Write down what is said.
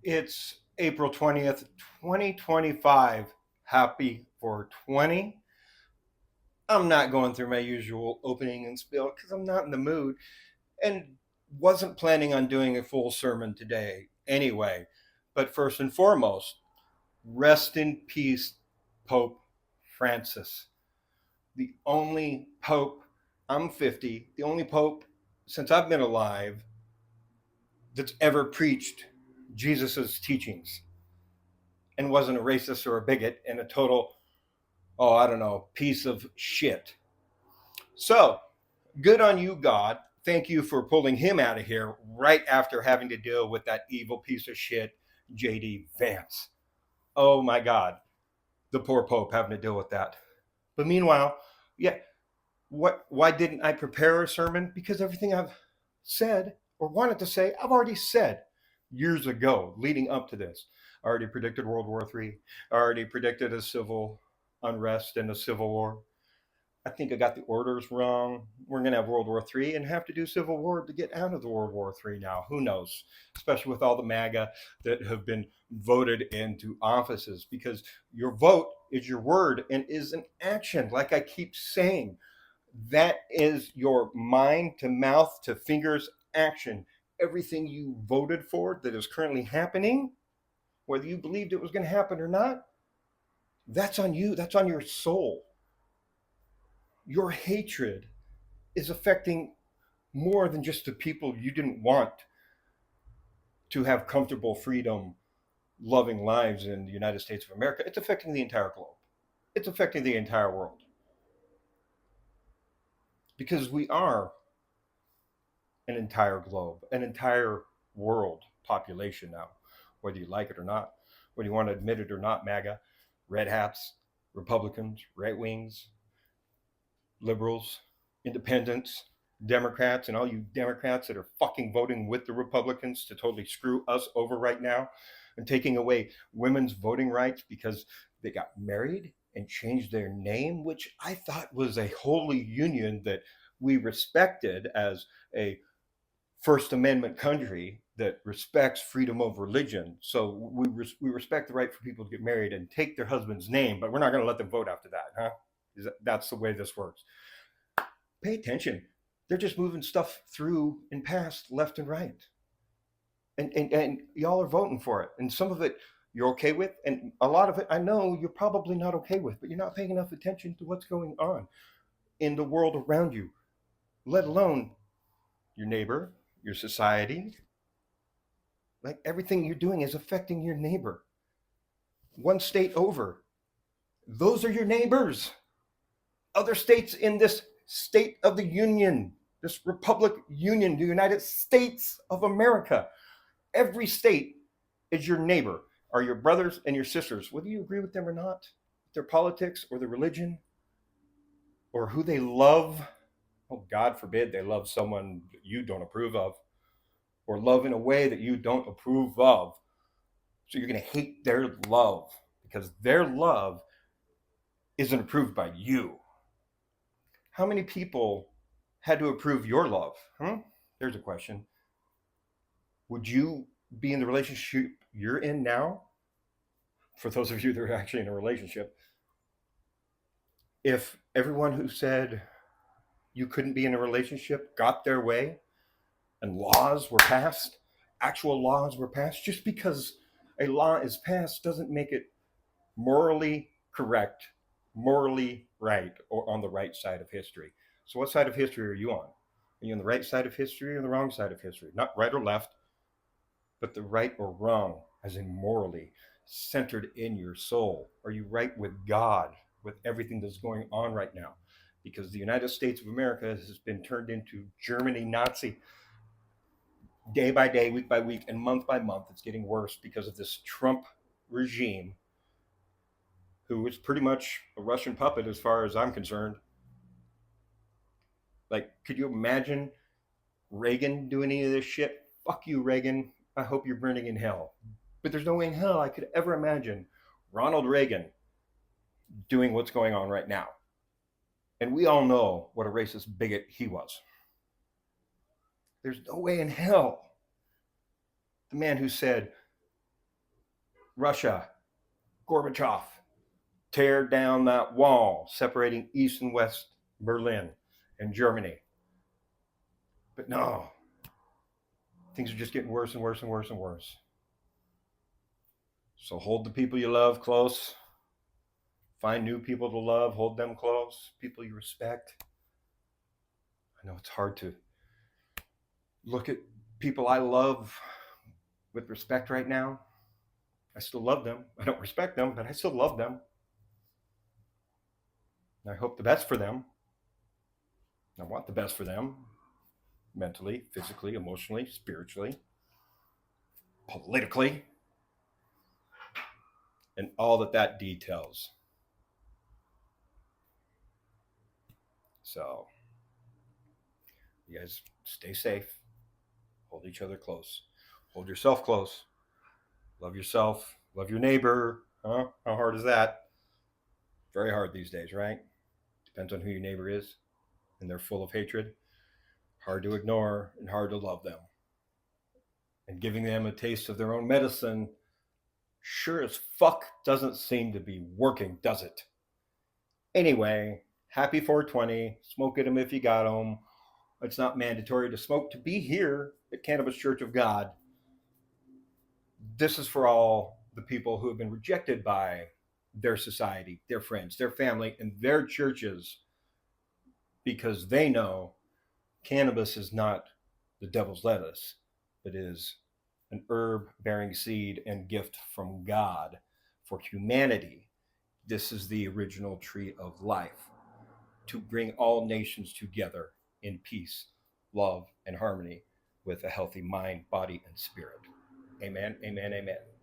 It's April 20th, 2025. Happy 420. I'm not going through my usual opening and spiel because I'm not in the mood and wasn't planning on doing a full sermon today anyway. But first and foremost, rest in peace, Pope Francis. The only Pope, I'm 50, the only Pope since I've been alive that's ever preached Jesus's teachings and wasn't a racist or a bigot and a total, oh, I don't know, piece of shit. So, good on you, God. Thank you for pulling him out of here right after having to deal with that evil piece of shit, JD Vance. Oh my God, the poor Pope having to deal with that. But meanwhile, yeah, why didn't I prepare a sermon? Because everything I've said or wanted to say, I've already said years ago, leading up to this. I already predicted World War III. I already predicted a civil unrest and a civil war. I think I got the orders wrong. We're going to have World War III and have to do civil war to get out of the World War III now. Who knows? Especially with all the MAGA that have been voted into offices, because your vote is your word and is an action. Like I keep saying, that is your mind to mouth to fingers action. Everything you voted for that is currently happening, whether you believed it was going to happen or not, that's on you. That's on your soul. Your hatred is affecting more than just the people you didn't want to have comfortable, freedom, loving lives in the United States of America. It's affecting the entire globe. It's affecting the entire world. Because we are an entire globe, an entire world population now, whether you like it or not, whether you want to admit it or not, MAGA, red hats, Republicans, right wings, liberals, independents, Democrats, and all you Democrats that are fucking voting with the Republicans to totally screw us over right now and taking away women's voting rights because they got married and changed their name, which I thought was a holy union that we respected as a First Amendment country that respects freedom of religion. So we respect the right for people to get married and take their husband's name, but we're not going to let them vote after that, huh? That's the way this works. Pay attention. They're just moving stuff through and past left and right. And y'all are voting for it. And some of it you're okay with. And a lot of it I know you're probably not okay with, but you're not paying enough attention to what's going on in the world around you, let alone your neighbor, your society. Like everything you're doing is affecting your neighbor. One state over, those are your neighbors. Other states in this state of the union, this Republic Union, the United States of America. Every state is your neighbor, are your brothers and your sisters, whether you agree with them or not, their politics or their religion or who they love. Oh, God forbid they love someone that you don't approve of or love in a way that you don't approve of. So you're going to hate their love because their love isn't approved by you. How many people had to approve your love? There's a question. Would you be in the relationship you're in now? For those of you that are actually in a relationship, if everyone who said you couldn't be in a relationship got their way and laws were passed, actual laws were passed, just because a law is passed doesn't make it morally correct, morally right, or on the right side of history. So, what side of history are you on? Are you on the right side of history or the wrong side of history? Not right or left, but the right or wrong, as in morally, centered in your soul. Are you right with God, with everything that's going on right now? Because the United States of America has been turned into Germany Nazi day by day, week by week, and month by month. It's getting worse because of this Trump regime, who is pretty much a Russian puppet as far as I'm concerned. Like, could you imagine Reagan doing any of this shit? Fuck you, Reagan. I hope you're burning in hell. But there's no way in hell I could ever imagine Ronald Reagan doing what's going on right now. And we all know what a racist bigot he was. There's no way in hell. The man who said Russia, Gorbachev, tear down that wall separating East and West Berlin and Germany. But no, things are just getting worse and worse and worse and worse. So hold the people you love close. Find new people to love, hold them close, people you respect. I know it's hard to look at people I love with respect right now. I still love them. I don't respect them, but I still love them. I hope the best for them. I want the best for them mentally, physically, emotionally, spiritually, politically, and all that details. So, you guys stay safe, hold each other close, hold yourself close, love yourself, love your neighbor. Huh? How hard is that? Very hard these days, right? Depends on who your neighbor is, and they're full of hatred. Hard to ignore and hard to love them. And giving them a taste of their own medicine sure as fuck doesn't seem to be working, does it? Anyway, happy 420. Smoke at them if you got them. It's not mandatory to smoke to be here at Cannabis Church of God. This is for all the people who have been rejected by their society, their friends, their family, and their churches because they know cannabis is not the devil's lettuce. It is an herb bearing seed and gift from God for humanity. This is the original tree of life to bring all nations together in peace, love, and harmony with a healthy mind, body, and spirit. Amen, amen, amen.